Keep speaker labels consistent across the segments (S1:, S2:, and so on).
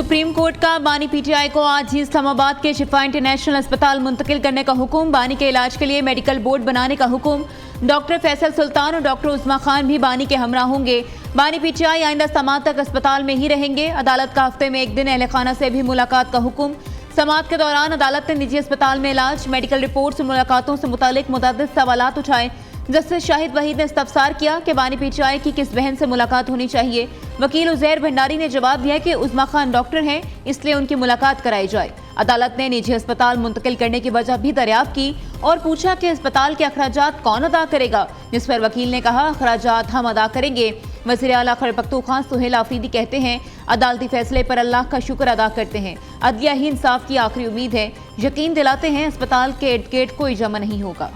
S1: Supreme court का बानी PTI को आज ही इस्लामाबाद के शिफा इंटरनेशनल अस्पताल मुंतकिल करने का हुक्म। बानी के इलाज के लिए मेडिकल बोर्ड बनाने का हुक्म। डॉक्टर फैसल सुल्तान और डॉक्टर उस्मा खान भी बानी के हमरा होंगे। बानी पीटीआई आइंदा समाअत तक अस्पताल में ही रहेंगे। अदालत का हफ्ते में एक दिन अहले खाना से भी मुलाकात का हुक्म। समाअत के दौरान अदालत ने निजी अस्पताल में इलाज, मेडिकल रिपोर्ट्स और मुलाकातों से मुतालिक मुतअद्दिद सवालात उठाए। जस्टिस शाहिद वहीद ने इस्तफसार किया कि बानी पीटीआई की किस बहन से मुलाकात होनी चाहिए। वकील उजैर भंडारी ने जवाब दिया कि उस्मा खान डॉक्टर हैं, इसलिए उनकी मुलाकात कराई जाए। अदालत ने निजी अस्पताल मुंतकिल करने की वजह भी दरियाफ्त की और पूछा कि अस्पताल के अखराजात कौन अदा करेगा, जिस पर वकील ने कहा अखराजात हम अदा करेंगे। वज़ीर आला खैबर पख्तूनख्वा सुहेल आफरीदी कहते हैं अदालती फैसले पर अल्लाह का शुक्र अदा करते हैं। अदलिया ही इंसाफ की आखिरी उम्मीद है। यकीन दिलाते हैं अस्पताल के इर्द गिर्द कोई जमा नहीं होगा।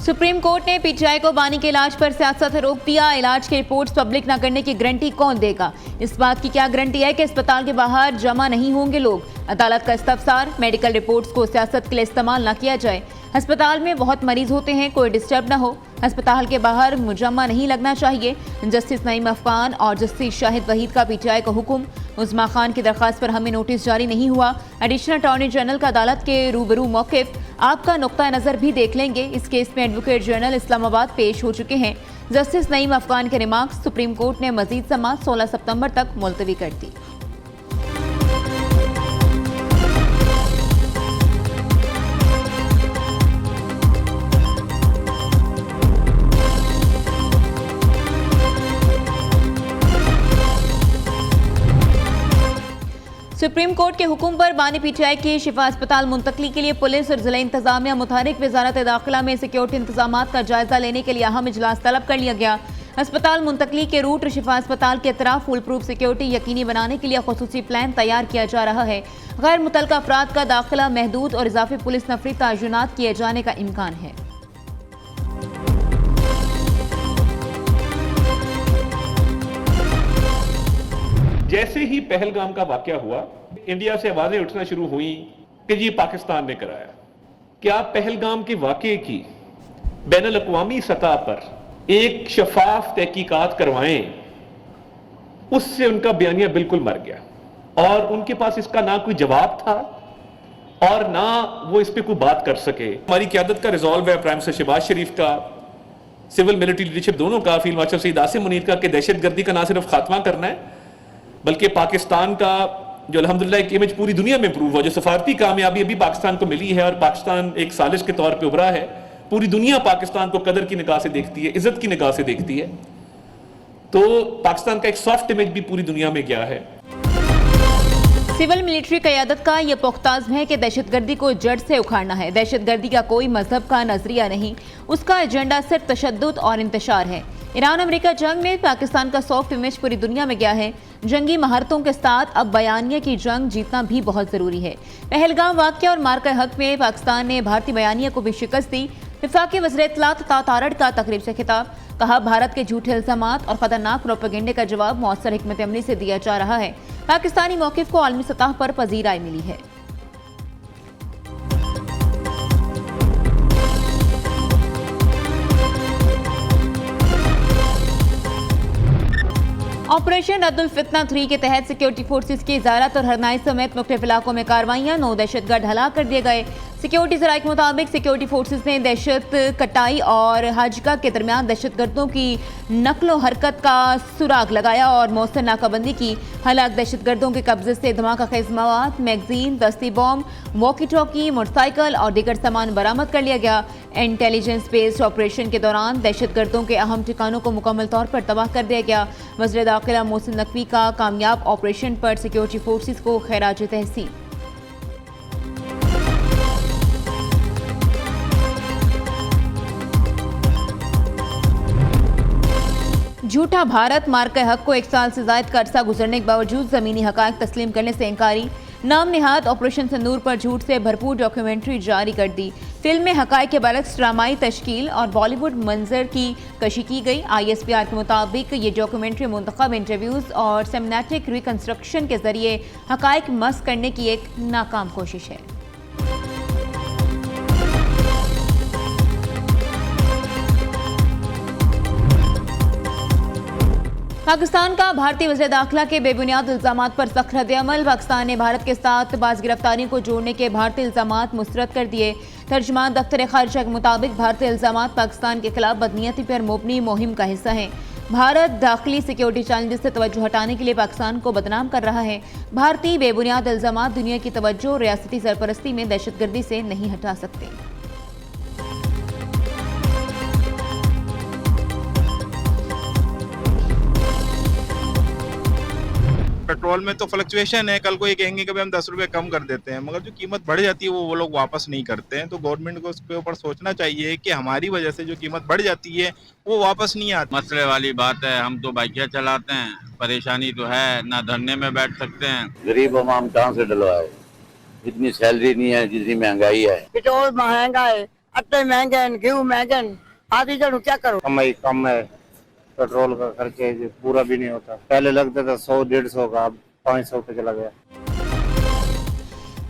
S1: सुप्रीम कोर्ट ने पीटीआई को बानी के इलाज पर सियासत से रोक दिया। इलाज की रिपोर्ट्स पब्लिक न करने की गारंटी कौन देगा? इस बात की क्या गारंटी है कि अस्पताल के बाहर जमा नहीं होंगे लोग? अदालत का इस्तफसार, मेडिकल रिपोर्ट्स को सियासत के लिए इस्तेमाल न किया जाए। अस्पताल में बहुत मरीज होते हैं, कोई डिस्टर्ब न हो। अस्पताल के बाहर मुजम्मा नहीं लगना चाहिए। जस्टिस नईम अफगान और जस्टिस शाहिद वहीद का पीटीआई को हुक्म। उस्मा खान की दरख्वास्त पर हमें नोटिस जारी नहीं हुआ। एडिशनल अटॉर्नी जनरल का अदालत के रूबरू मौक़िफ़ आपका नुक्ता नज़र भी देख लेंगे। इस केस में एडवोकेट जनरल इस्लामाबाद पेश हो चुके हैं। जस्टिस नईम अफगान के रिमार्क्स सुप्रीम कोर्ट ने मजीद समाअत 16 सितंबर तक मुलतवी कर दी। सुप्रीम कोर्ट के हुक्म पर बानी पीटीआई की शिफा अस्पताल मुंतकली के लिए पुलिस और जिला इंतजामिया मुतारिक वजारत दाखिला में सिक्योरिटी इंतजामात का जायजा लेने के लिए अहम इजलास तलब कर लिया गया। अस्पताल मुंतकली के रूट और शिफा अस्पताल के अतराफ फुल प्रूफ सिक्योरिटी यकीनी बनाने के लिए खुसूसी प्लान तैयार किया जा रहा है। गैर मुतल्लका अफराद का दाखिला महदूद और इजाफी पुलिस नफरी तायुनात किए जाने का इम्कान है।
S2: जैसे ही पहलगाम का वाकया हुआ, इंडिया से आवाजें उठना शुरू हुई कि जी पाकिस्तान ने कराया। क्या पहलगाम के वाकये की बैनुल अक़वामी सतह पर एक शफाफ तहकीकात करवाएं, उससे उनका बयानिया बिल्कुल मर गया और उनके पास इसका ना कोई जवाब था और ना वो इस पर कोई बात कर सके। हमारी क़यादत का रिजॉल्व है, प्राइम मिनिस्टर शहबाज शरीफ का, सिविल मिलिट्री लीडरशिप दोनों का, फील्ड मार्शल सईद आसिम मुनीर का, कि दहशतगर्दी का ना सिर्फ खात्मा करना है बल्कि पाकिस्तान का जो अल्हम्दुलिल्लाह एक इमेज पूरी दुनिया में इंप्रूव हुआ, जो सफारती कामयाबी अभी पाकिस्तान को मिली है और पाकिस्तान एक साजिश के तौर पे उभरा है। पूरी दुनिया पाकिस्तान को कदर की निगाह से देखती है, इज्जत की निगाह से देखती है। तो पाकिस्तान का एक सॉफ्ट इमेज भी पूरी दुनिया में गया है।
S1: सिविल मिलिट्री क़यादत का यह पुख्ता अज़्म है कि दहशतगर्दी को जड़ से उखाड़ना है। दहशतगर्दी का कोई मजहब का नजरिया नहीं, उसका एजेंडा सिर्फ तशद्दुद और इंतशार है। ईरान अमेरिका जंग में पाकिस्तान का सॉफ्ट इमेज पूरी दुनिया में गया है। जंगी महारतों के साथ अब बयानिया की जंग जीतना भी बहुत जरूरी है। पहलगाम वाक़या और मार्का हक में पाकिस्तान ने भारतीय बयानिया को भी शिकस्त दी। वफाकी वज़ीर इत्तलात तारड़ का तकरीब से खिताब, कहा भारत के झूठे इल्ज़ामात और खतरनाक प्रोपेगेंडे का जवाब मौसर हिकमत अमली से दिया जा रहा है। पाकिस्तानी मौक़िफ़ को आलमी सतह पर पज़ीराई मिली है। ऑपरेशन रद्दुल फितना 3 के तहत सिक्योरिटी फोर्सेस की ज़ारत और हरनाई समेत मुख्तलिफ इलाकों में कार्रवाइयाँ, 9 दहशतगर्द हलाक कर दिए गए। सिक्योरिटी ज़राए के मुताबिक सिक्योरिटी फोर्सेस ने दहशत कटाई और हाजिका के दरमियान दहशतगर्दों की नकलो हरकत का सुराग लगाया और मौसर नाकाबंदी की। हलाक दहशतगर्दों के कब्जे से धमाका खेज मवाद, मैगजीन, दस्ती बॉम्ब, वॉकी टॉकी, मोटरसाइकिल और दीगर सामान बरामद कर लिया गया। इंटेलिजेंस बेस्ड ऑपरेशन के दौरान दहशतगर्दों के अहम ठिकानों को मुकम्मल तौर पर तबाह कर दिया गया। वज़ीर दाखिला मोहसिन नकवी का कामयाब ऑपरेशन पर सिक्योरिटी फोर्सेस को खैराज तहसीन। झूठा भारत, मार्का हक को 1 साल से ज़ायद का अरसा गुजरने के बावजूद ज़मीनी हक़ाइक़ तस्लीम करने से इंकारी। नाम नेहाद ऑपरेशन सिंदूर पर झूठ से भरपूर डॉक्यूमेंट्री जारी कर दी। फिल्म में हकायक के बरक्स ड्रामाई तश्कील और बॉलीवुड मंजर की कशी की गई। ISPR के मुताबिक ये डॉक्यूमेंट्री मुंतखब इंटरव्यूज और सिनेमैटिक रिकंस्ट्रक्शन के जरिए हकायक मस्क करने की एक नाकाम कोशिश है। पाकिस्तान का भारतीय वज़ीर दाखिला के बेबुनियाद इल्जामात पर सख्त रद्द-ए-अमल। पाकिस्तान ने भारत के साथ बाज़ गिरफ्तारियों को जोड़ने के भारतीय इल्जामात मुस्तरद कर दिए। तर्जुमान दफ्तर खारिजा के मुताबिक भारतीय इल्जामात पाकिस्तान के खिलाफ बदनीयती पर मुबनी मुहिम का हिस्सा हैं। भारत दाखिली सिक्योरिटी चैलेंजेस से तवज्जो हटाने के लिए पाकिस्तान को बदनाम कर रहा है। भारतीय बेबुनियाद इल्जामात दुनिया की तवज्जो रियासती सरपरस्ती में दहशतगर्दी से नहीं हटा सकते।
S3: पेट्रोल में तो फ्लक्चुएशन है, कल को ये कहेंगे कि हम 10 रुपए कम कर देते हैं, मगर जो कीमत बढ़ जाती है वो लोग वापस नहीं करते हैं। तो गवर्नमेंट को उसके ऊपर सोचना चाहिए कि हमारी वजह से जो कीमत बढ़ जाती है वो वापस नहीं आती।
S4: मसले वाली बात है, हम तो बाइकियाँ चलाते हैं, परेशानी तो है, ना धरने में बैठ सकते हैं।
S5: गरीब अवाम कहाँ से डलवाए, इतनी सैलरी नहीं है जितनी महंगाई है।
S6: पेट्रोल महंगा है, आटे महंगे हैं, घी महंगे हैं, आदि जन क्या करो।
S7: कमाई कम है, पेट्रोल का खर्चे पूरा भी नहीं होता। पहले लगता था 100-150 का, अब 500 पे चला गया।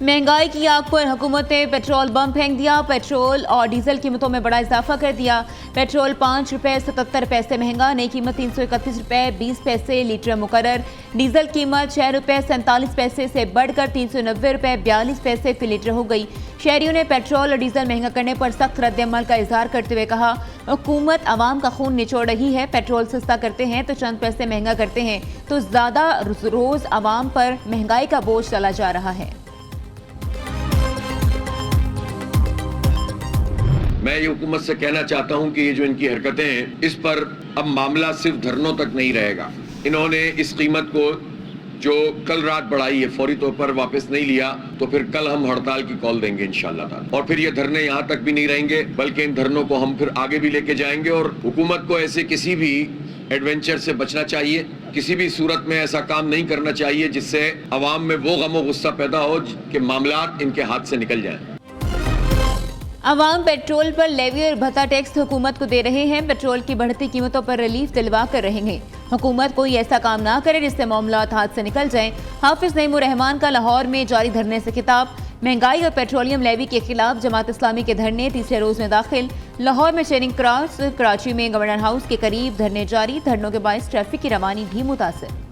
S1: महंगाई की आग पर हुकूमत ने पेट्रोल बम फेंक दिया। पेट्रोल और डीजल कीमतों में बड़ा इजाफा कर दिया। पेट्रोल 5 रुपये 77 पैसे महंगा, नई कीमत 331 रुपये 20 पैसे लीटर मुकर्रर। डीजल कीमत 6 रुपये 47 पैसे से बढ़कर 390 रुपये 42 पैसे फी लीटर हो गई। शहरियों ने पेट्रोल और डीजल महंगा करने पर सख्त रद्द-ए-अमल का इजहार करते हुए कहा, हुकूमत आवाम का खून निचोड़ रही है। पेट्रोल सस्ता करते हैं तो चंद पैसे महंगा करते हैं तो ज़्यादा रोज़ आवाम पर महंगाई का बोझ चला जा रहा है।
S8: मैं ये हुकूमत से कहना चाहता हूं कि ये जो इनकी हरकतें हैं, इस पर अब मामला सिर्फ धरनों तक नहीं रहेगा। इन्होंने इस कीमत को जो कल रात बढ़ाई है फौरी तौर पर वापस नहीं लिया तो फिर कल हम हड़ताल की कॉल देंगे इंशाअल्लाह। और फिर ये धरने यहाँ तक भी नहीं रहेंगे, बल्कि इन धरनों को हम फिर आगे भी लेके जाएंगे। और हुकूमत को ऐसे किसी भी एडवेंचर से बचना चाहिए, किसी भी सूरत में ऐसा काम नहीं करना चाहिए जिससे अवाम में वो गम और गुस्सा पैदा हो कि मामलात इनके हाथ से निकल जाएं।
S1: अवाम पेट्रोल पर लेवी और भत्ता टैक्स हुकूमत को दे रहे हैं। पेट्रोल की बढ़ती कीमतों पर रिलीफ दिलवा कर रहेंगे। हुकूमत कोई ऐसा काम ना करे जिससे मामलात हाथ से निकल जाएं। हाफिज नईमुर रहमान का लाहौर में जारी धरने से खिताब। महंगाई और पेट्रोलियम लेवी के खिलाफ जमात इस्लामी के धरने तीसरे रोज में दाखिल। लाहौर में चेरिंग क्रॉस, कराची में गवर्नर हाउस के करीब धरने जारी। धरनों के बायस ट्रैफिक की रवानी भी मुतासिर।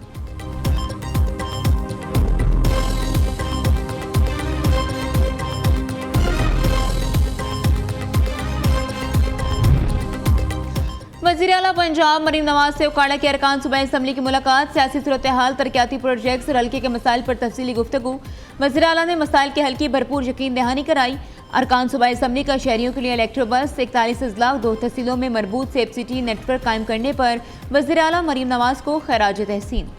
S1: वज़ीर आला पंजाब मरीम नवाज से उकाड़ा के अरकान सूबाई असम्बली की मुलाकात। सियासी सूरत हाल, तरक्याती प्रोजेक्ट्स और हल्के के मसाइल पर तफसीली गुफ्तगू। वज़ीर आला ने मसाइल के हल की भरपूर यकीन दहानी कराई। अरकान सूबाई असम्बली का शहरियों के लिए इलेक्ट्रो बस, 41 अजला, 2 तहसीलों में मरबूत सेफ सिटी नेटवर्क कायम करने पर वज़ीर आला मरीम नवाज को खैराज तहसीन।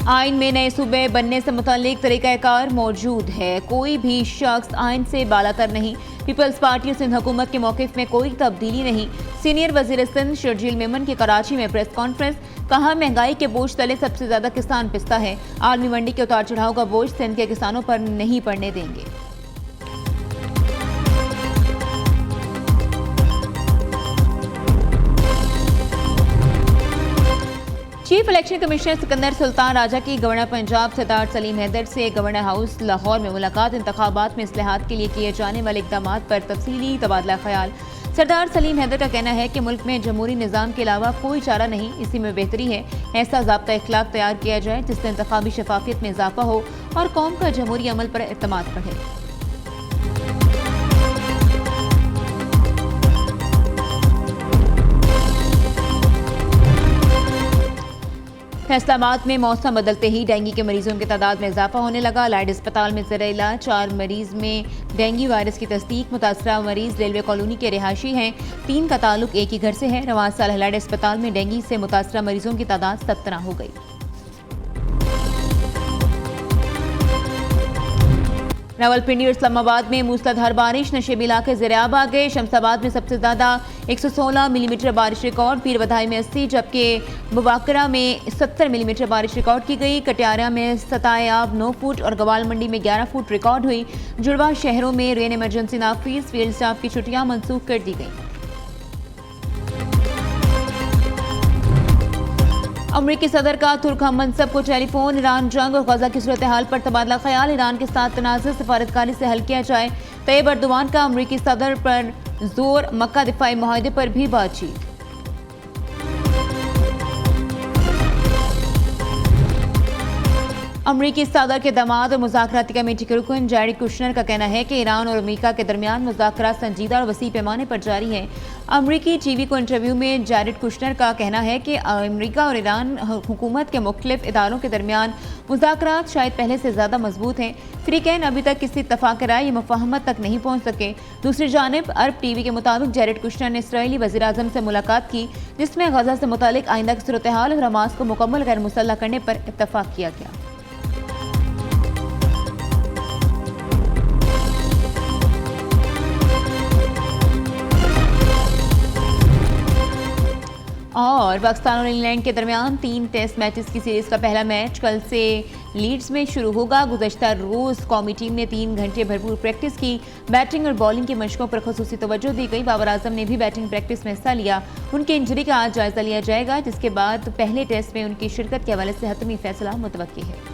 S1: आइन में नए सूबे बनने से मुताल्लिक तरीक़ाकार मौजूद है। कोई भी शख्स आइन से बालातर नहीं। पीपल्स पार्टी और सिंध हुकूमत के मौक़िफ़ में कोई तब्दीली नहीं। सीनियर वज़ीर सिंध शर्जील मेमन की कराची में प्रेस कॉन्फ्रेंस। कहा, महंगाई के बोझ तले सबसे ज़्यादा किसान पिसता है। आलमी मंडी के उतार चढ़ाव का बोझ सिंध के किसानों पर नहीं पड़ने देंगे। Chief election commissioner Sikandar Sultan Raja की गवर्नर पंजाब सरदार सलीम हैदर से गवर्नर हाउस लाहौर में मुलाकात। इंतखाबात में इस्लाहात के लिए किए जाने वाले इक़दाम पर तफसीली तबादला ख्याल। सरदार सलीम हैदर का कहना है कि मुल्क में जमहूरी निज़ाम के अलावा कोई चारा नहीं, इसी में बेहतरी है। ऐसा ज़ाब्ता इखलाक तैयार किया जाए जिससे इंतखाबी शफाफियत में इजाफा हो और कौम का जमहूरी अमल पर एतमाद बढ़े। फैसलाबाद में मौसम बदलते ही डेंगू के मरीजों की तादाद में इजाफा होने लगा। लाइड अस्पताल में ज़ेर इलाज 4 मरीज में डेंगू वायरस की तस्दीक। मुतासरा मरीज रेलवे कॉलोनी के रिहायशी हैं। 3 का ताल्लुक एक ही घर से है। रवां साल लाइड अस्पताल में डेंगू से मुतासरा मरीजों की तादाद 17 हो गई। रावलपिंडी और इस्लामाबाद में मूसलाधार बारिश, नशेबी इलाके ज़ेर-ए-आब आ गए। शमशाबाद में सबसे ज़्यादा 116 मिलीमीटर बारिश रिकॉर्ड, पीरबधाई में 80, जबकि मुबाकरा में 70 मिलीमीटर बारिश रिकॉर्ड की गई। कटियारा में सताए-आब 9 फुट और गवाल मंडी में 11 फुट रिकॉर्ड हुई। जुड़वा शहरों में रेन इमरजेंसी नाफिज, फील्ड स्टाफ की छुट्टियां मनसूख कर दी गई। अमरीकी सदर का तुर्क हम मनसब को टेलीफोन, ईरान जंग और गजा की सूरत हाल पर तबादला ख्याल, ईरान के साथ तनाज़ुर सफारतकारी से हल किया जाए। तैयब अर्दोआन का अमरीकी सदर पर जोर, मक्का दिफाई मुआहदे पर भी बातचीत। अमरीकी सदर के दामाद और मुज़ाकराती कमेटी के रुकन जैरेड कुशनर का कहना है कि ईरान और अमरीका के दरमियान मुज़ाकरात संजीदा और वसी पैमाने पर जारी है। अमरीकी टीवी को इंटरव्यू में जैरेड कुशनर का कहना है कि अमरीका और ईरान हुकूमत के मुख्तलिफ इदारों के दरमियान मुज़ाकरात शायद पहले से ज़्यादा मजबूत हैं। फ़रीक़ैन अभी तक किसी इत्तफ़ाक़ राय या मुफ़ाहमत तक नहीं पहुँच सके। दूसरी जानिब अरब टीवी के मुताबिक जैरेड कुशनर ने इसराइली वज़ीर-ए-आज़म से मुलाकात की, जिसमें गजा से मुतालिक आइंदा की सूरत हाल और हमास को मुकम्मल गैर मुसल्लह करने पर इत्तफ़ाक़ किया गया। और पाकिस्तान और इंग्लैंड के दरमियान 3 टेस्ट मैचेस की सीरीज का पहला मैच कल से लीड्स में शुरू होगा। गुज़श्ता रोज़ कौमी टीम ने 3 घंटे भरपूर प्रैक्टिस की। बैटिंग और बॉलिंग की मशकों पर खुसूसी तवज्जो दी गई। बाबर आजम ने भी बैटिंग प्रैक्टिस में हिस्सा लिया। उनकी इंजरी का आज जायजा लिया जाएगा, जिसके बाद पहले टेस्ट में उनकी शिरकत के हवाले से हतमी फैसला मुतवक्की है।